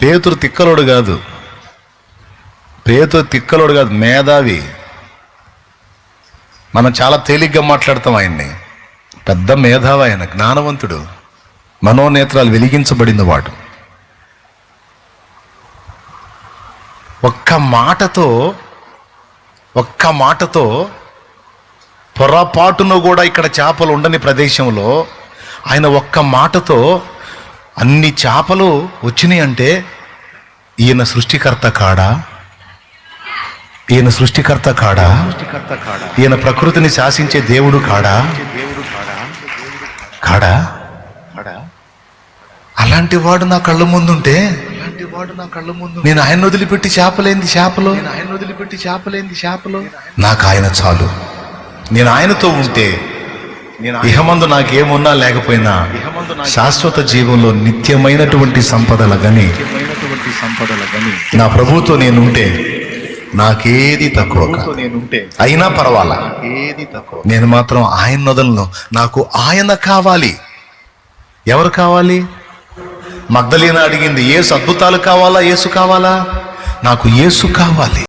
పేతురు తిక్కలోడు కాదు, మేధావి. మనం చాలా తేలిగ్గా మాట్లాడతాం ఆయన్ని. పెద్ద మేధావి ఆయన, జ్ఞానవంతుడు, మనోనేత్రాలు వెలిగించబడిన వాడు. ఒక్క మాటతో పొరపాటును కూడా ఇక్కడ చేపలు ఉండని ప్రదేశంలో ఆయన ఒక్క మాటతో అన్ని చేపలు వచ్చినాయి అంటే ఈయన సృష్టికర్త కాడా? ఈయన ప్రకృతిని శాసించే దేవుడు కాడా? అలాంటి వాడు నా కళ్ళ ముందుంటే నేను ఆయన వదిలిపెట్టి చేపలేంది. నాకు ఆయన చాలు. నేను ఆయనతో ఉంటే ఇహమందు నాకేమున్నా లేకపోయినా శాశ్వత జీవంలో నిత్యమైనటువంటి సంపదల గని నా ప్రభువుతో నేనుంటే నాకేది తక్కువ. అయినా పర్వాలా, నేను మాత్రం ఆయన వదలను. నాకు ఆయన కావాలి. ఎవరు కావాలి? మగ్దలీనా అడిగింది, యేసు అద్భుతాలు కావాలా, యేసు కావాలా? నాకు యేసు కావాలి.